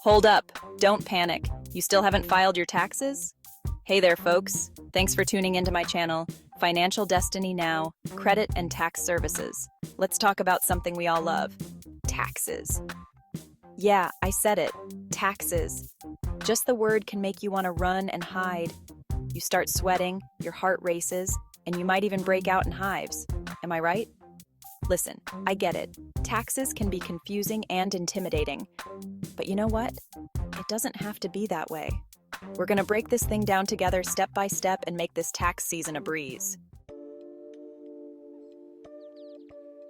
Hold up, don't panic. You still haven't filed your taxes? Hey there, folks. Thanks for tuning into my channel, Financial Destiny Now, Credit and Tax Services. Let's talk about something we all love, taxes. Yeah, I said it, taxes. Just the word can make you want to run and hide. You start sweating, your heart races, and you might even break out in hives. Am I right? Listen, I get it. Taxes can be confusing and intimidating. But you know what? It doesn't have to be that way. We're going to break this thing down together step by step and make this tax season a breeze.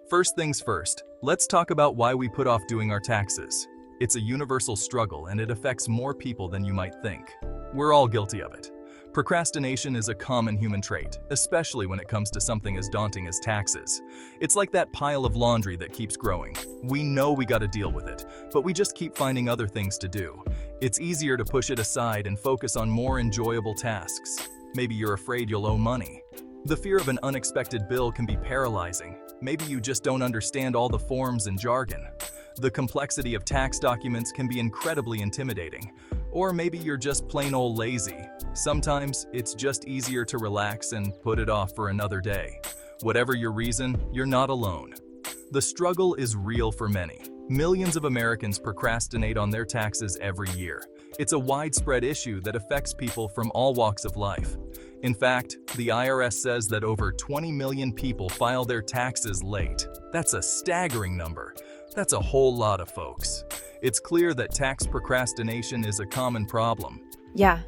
First things first, let's talk about why we put off doing our taxes. It's a universal struggle and it affects more people than you might think. We're all guilty of it. Procrastination is a common human trait, especially when it comes to something as daunting as taxes. It's like that pile of laundry that keeps growing. We know we gotta deal with it, but we just keep finding other things to do. It's easier to push it aside and focus on more enjoyable tasks. Maybe you're afraid you'll owe money. The fear of an unexpected bill can be paralyzing. Maybe you just don't understand all the forms and jargon. The complexity of tax documents can be incredibly intimidating. Or maybe you're just plain old lazy. Sometimes it's just easier to relax and put it off for another day. Whatever your reason, you're not alone. The struggle is real for many. Millions of Americans procrastinate on their taxes every year. It's a widespread issue that affects people from all walks of life. In fact, the IRS says that over 20 million people file their taxes late. That's a staggering number. That's a whole lot of folks. It's clear that tax procrastination is a common problem. Yeah,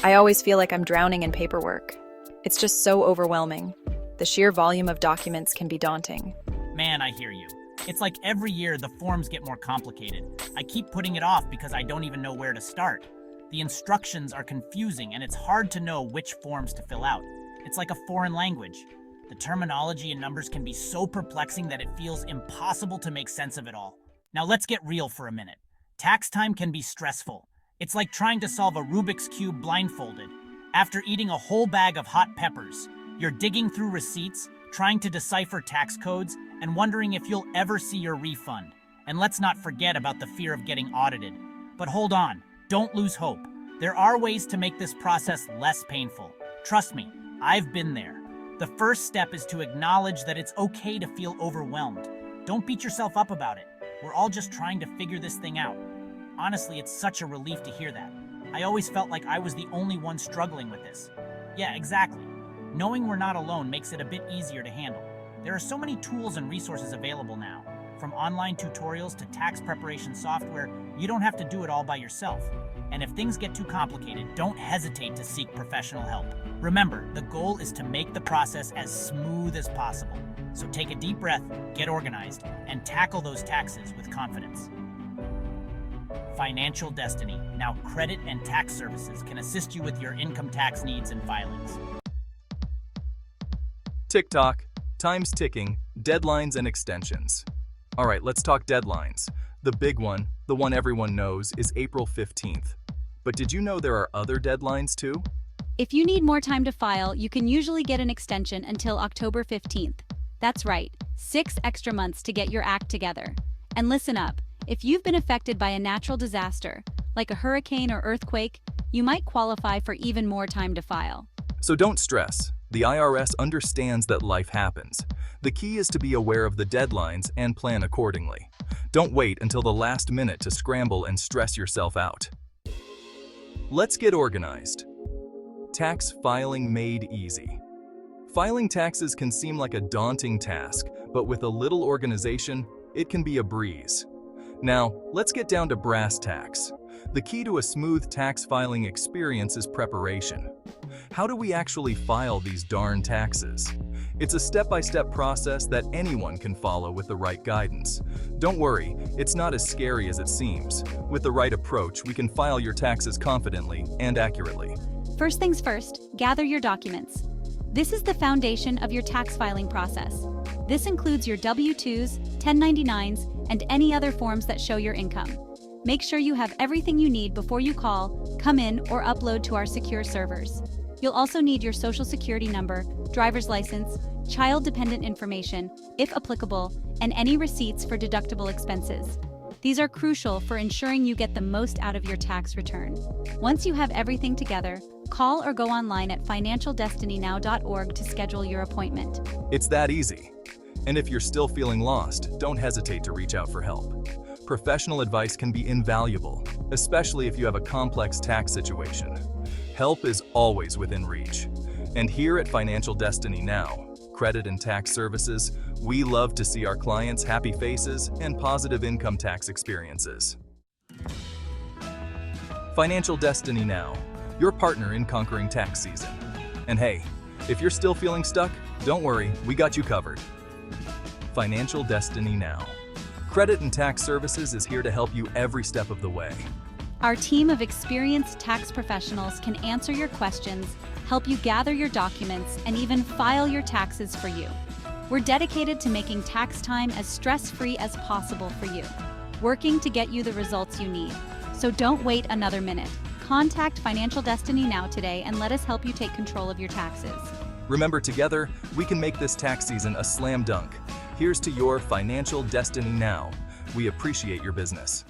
I always feel like I'm drowning in paperwork. It's just so overwhelming. The sheer volume of documents can be daunting. Man, I hear you. It's like every year the forms get more complicated. I keep putting it off because I don't even know where to start. The instructions are confusing and it's hard to know which forms to fill out. It's like a foreign language. The terminology and numbers can be so perplexing that it feels impossible to make sense of it all. Now let's get real for a minute. Tax time can be stressful. It's like trying to solve a Rubik's Cube blindfolded. After eating a whole bag of hot peppers, you're digging through receipts, trying to decipher tax codes, and wondering if you'll ever see your refund. And let's not forget about the fear of getting audited. But hold on, don't lose hope. There are ways to make this process less painful. Trust me, I've been there. The first step is to acknowledge that it's okay to feel overwhelmed. Don't beat yourself up about it. We're all just trying to figure this thing out. Honestly, it's such a relief to hear that. I always felt like I was the only one struggling with this. Yeah, exactly. Knowing we're not alone makes it a bit easier to handle. There are so many tools and resources available now. From online tutorials to tax preparation software, you don't have to do it all by yourself. And if things get too complicated, don't hesitate to seek professional help. Remember, the goal is to make the process as smooth as possible. So take a deep breath, get organized, and tackle those taxes with confidence. Financial Destiny, now Credit and Tax Services, can assist you with your income tax needs and filings. Tick-tock, time's ticking, deadlines and extensions. All right, let's talk deadlines. The big one, the one everyone knows, is April 15th. But did you know there are other deadlines too? If you need more time to file, you can usually get an extension until October 15th. That's right, 6 extra months to get your act together. And listen up, if you've been affected by a natural disaster, like a hurricane or earthquake, you might qualify for even more time to file. So don't stress. The IRS understands that life happens. The key is to be aware of the deadlines and plan accordingly. Don't wait until the last minute to scramble and stress yourself out. Let's get organized. Tax filing made easy. Filing taxes can seem like a daunting task, but with a little organization, it can be a breeze. Now, let's get down to brass tacks. The key to a smooth tax filing experience is preparation. How do we actually file these darn taxes? It's a step-by-step process that anyone can follow with the right guidance. Don't worry, it's not as scary as it seems. With the right approach, we can file your taxes confidently and accurately. First things first, gather your documents. This is the foundation of your tax filing process. This includes your W-2s, 1099s, and any other forms that show your income. Make sure you have everything you need before you call, come in, or upload to our secure servers. You'll also need your social security number, driver's license, child dependent information, if applicable, and any receipts for deductible expenses. These are crucial for ensuring you get the most out of your tax return. Once you have everything together, call or go online at financialdestinynow.org to schedule your appointment. It's that easy. And if you're still feeling lost, don't hesitate to reach out for help. Professional advice can be invaluable, especially if you have a complex tax situation. Help is always within reach. And here at Financial Destiny Now, Credit and Tax Services, we love to see our clients' happy faces and positive income tax experiences. Financial Destiny Now, your partner in conquering tax season. And hey, if you're still feeling stuck, don't worry, we got you covered. Financial Destiny Now. Credit and Tax Services is here to help you every step of the way. Our team of experienced tax professionals can answer your questions, help you gather your documents, and even file your taxes for you. We're dedicated to making tax time as stress-free as possible for you, working to get you the results you need. So don't wait another minute. Contact Financial Destiny Now today and let us help you take control of your taxes. Remember, together, we can make this tax season a slam dunk. Here's to your Financial Destiny Now. We appreciate your business.